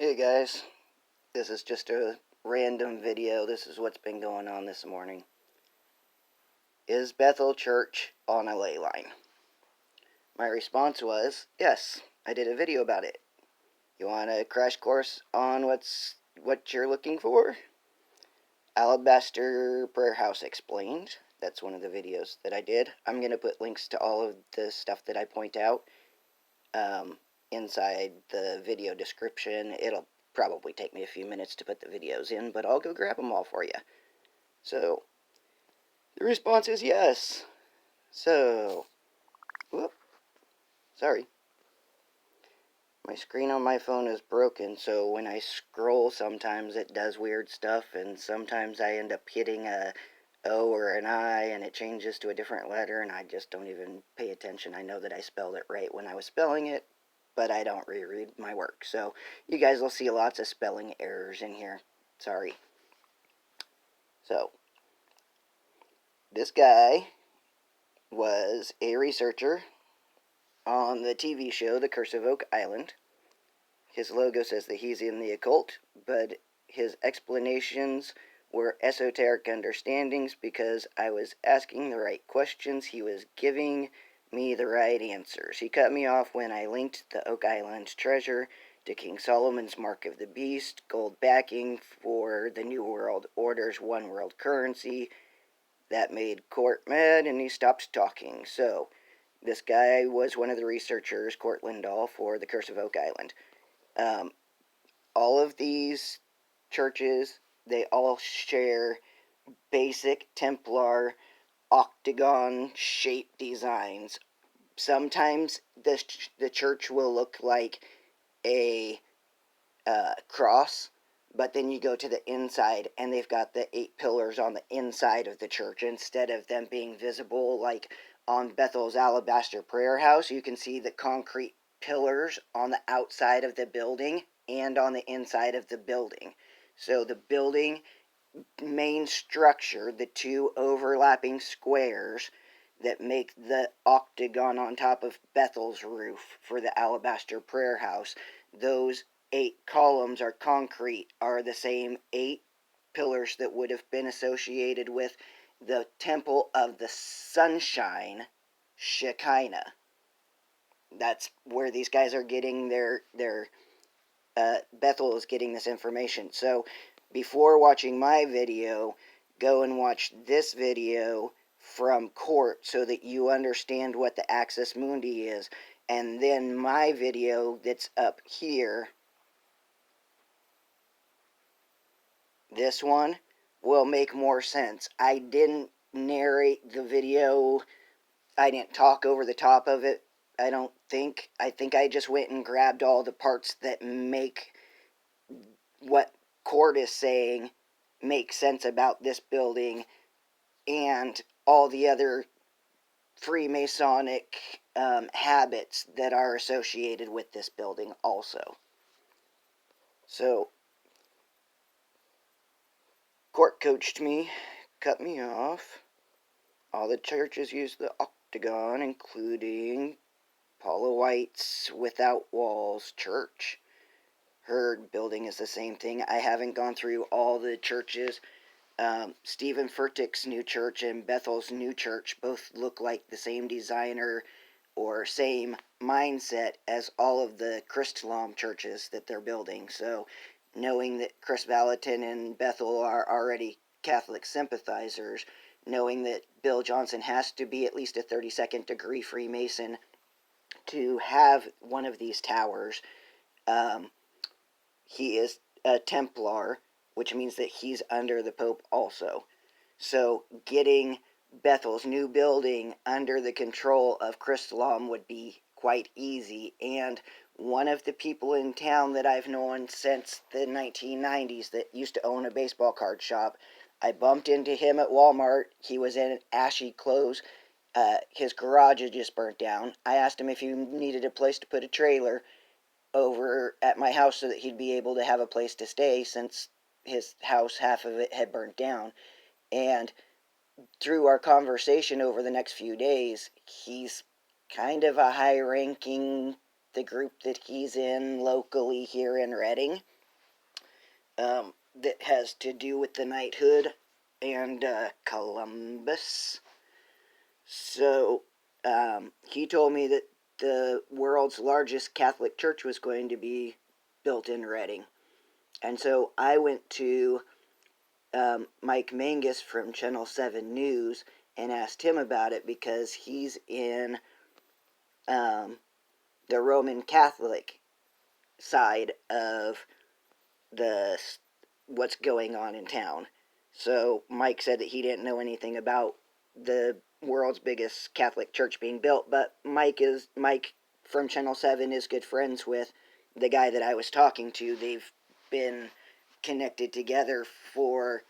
Hey guys, this is just a random video. This is what's been going on this morning. Is Bethel Church on a ley line? My response was, yes, I did a video about it. You want a crash course on what you're looking for? Alabaster Prayer House Explained. That's one of the videos that I did. I'm going to put links to all of the stuff that I point out inside the video description. It'll probably take me a few minutes to put the videos in, but I'll go grab them all for you. So, the response is yes. So, whoop, sorry. My screen on my phone is broken, so when I scroll, sometimes it does weird stuff, and sometimes I end up hitting a O or an I, and it changes to a different letter, and I just don't even pay attention. I know that I spelled it right when I was spelling it, but I don't reread my work. So, you guys will see lots of spelling errors in here. Sorry. So, this guy was a researcher on the TV show The Curse of Oak Island. His logo says that he's in the occult, but his explanations were esoteric understandings because I was asking the right questions. He was giving me the right answers. He cut me off when I linked the Oak Island treasure to King Solomon's Mark of the Beast, gold backing for the New World Order's one world currency. That made Cort mad, and he stopped talking. So, this guy was one of the researchers, Cort Lindahl, for The Curse of Oak Island. All of these churches, they all share basic Templar octagon-shaped designs. Sometimes the church will look like a cross, but then you go to the inside and they've got the 8 pillars on the inside of the church instead of them being visible like on Bethel's Alabaster Prayer House. You can see the concrete pillars on the outside of the building and on the inside of the building. So the building main structure, the two overlapping squares that make the octagon on top of Bethel's roof for the Alabaster Prayer House, those 8 columns are concrete, are the same 8 pillars that would have been associated with the Temple of the Sunshine, Shekinah. That's where these guys are getting their Bethel is getting this information. So before watching my video, go and watch this video from Cort so that you understand what the Axis Mundi is. And then my video that's up here, this one, will make more sense. I didn't narrate the video. I didn't talk over the top of it. I think I just went and grabbed all the parts that make what Cort is saying make sense about this building and all the other Freemasonic habits that are associated with this building also. So, Cort coached me, cut me off. All the churches use the octagon, including Paula White's Without Walls Church. Her building is the same thing. I haven't gone through all the churches. Steven Furticks' new church and Bethel's new church both look like the same designer or same mindset as all of the Christlam churches that they're building. So, knowing that Chris Valentin and Bethel are already Catholic sympathizers, knowing that Bill Johnson has to be at least a 32nd degree Freemason to have one of these towers. He is a Templar, which means that he's under the Pope also. So getting Bethel's new building under the control of Christlam would be quite easy. And one of the people in town that I've known since the 1990s that used to own a baseball card shop, I bumped into him at Walmart. He was in ashy clothes. His garage had just burnt down. I asked him if he needed a place to put a trailer over at my house so that he'd be able to have a place to stay since his house, half of it, had burnt down. And through our conversation over the next few days, he's kind of a high-ranking the group that he's in locally here in Reading, that has to do with the knighthood and Columbus. So he told me that the world's largest Catholic church was going to be built in Reading. And so I went to Mike Mangus from Channel 7 News and asked him about it, because he's in the Roman Catholic side of what's going on in town. So Mike said that he didn't know anything about the world's biggest Catholic church being built, but Mike from Channel 7 is good friends with the guy that I was talking to. They've been connected together for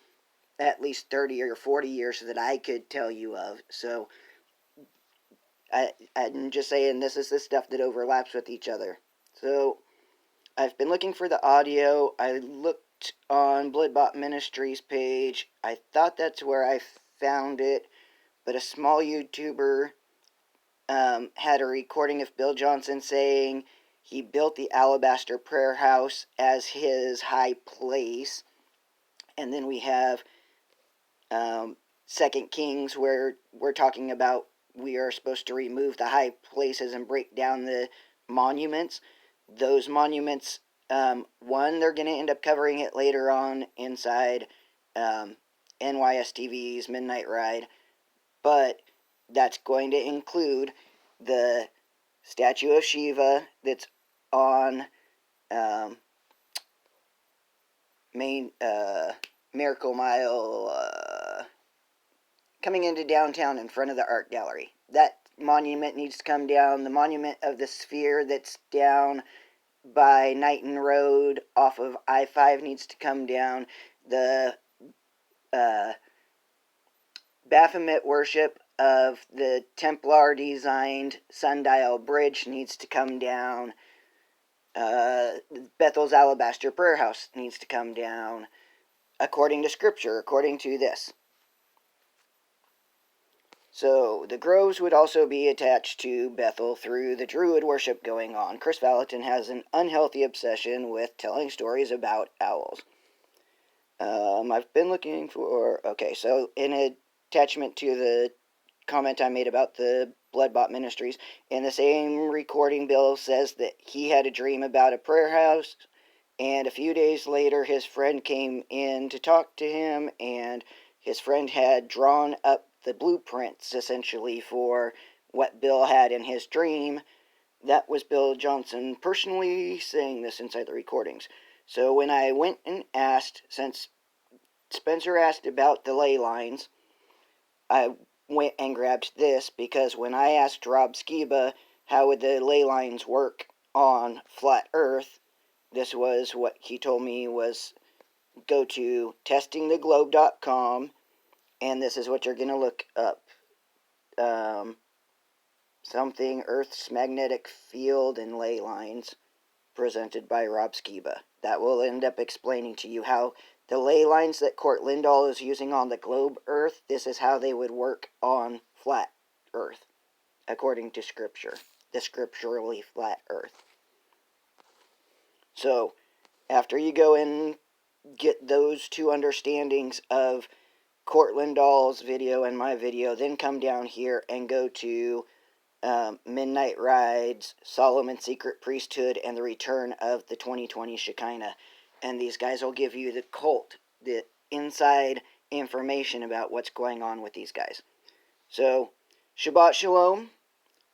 at least 30 or 40 years that I could tell you of. So I'm just saying, this is the stuff that overlaps with each other. So I've been looking for the audio. I looked on Bloodbot Ministries page. I thought that's where I found it, but a small YouTuber had a recording of Bill Johnson saying he built the Alabaster Prayer House as his high place. And then we have 2 Kings, where we're talking about we are supposed to remove the high places and break down the monuments. Those monuments, one, they're going to end up covering it later on inside NYSTV's Midnight Ride, but that's going to include the statue of Shiva that's on Miracle Mile, coming into downtown in front of the art gallery. That monument needs to come down. The monument of the sphere that's down by Knighton Road off of I-5 needs to come down. The Baphomet worship of the Templar designed sundial bridge needs to come down. Bethel's Alabaster Prayer House needs to come down, according to Scripture, according to this. So the groves would also be attached to Bethel through the Druid worship going on. Chris Valentin has an unhealthy obsession with telling stories about owls. I've been looking for... Okay, so in attachment to the comment I made about the Bloodbot Ministries, in the same recording, Bill says that he had a dream about a prayer house, and a few days later his friend came in to talk to him, and his friend had drawn up the blueprints, essentially, for what Bill had in his dream. That was Bill Johnson personally saying this inside the recordings. So when I went and asked, since Spencer asked about the Leylines, I went and grabbed this, because when I asked Rob Skiba how would the Leylines work on flat Earth, this was what he told me was go to testingtheglobe.com, and this is what you're going to look up. Something Earth's Magnetic Field and Leylines, presented by Rob Skiba. That will end up explaining to you how the ley lines that Cort Lindahl is using on the globe Earth, this is how they would work on flat Earth, according to Scripture. The scripturally flat Earth. So, after you go and get those two understandings of Cort Lindahl's video and my video, then come down here and go to Midnight Rides, Solomon's Secret Priesthood, and the Return of the 2020 Shekinah. And these guys will give you the cult, the inside information about what's going on with these guys. So, Shabbat Shalom.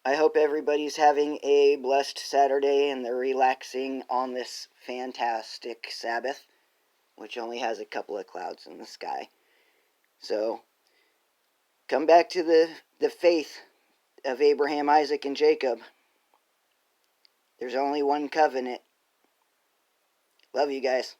I hope everybody's having a blessed Saturday and they're relaxing on this fantastic Sabbath, which only has a couple of clouds in the sky. So, come back to the faith of Abraham, Isaac, and Jacob. There's only one covenant. Love you guys.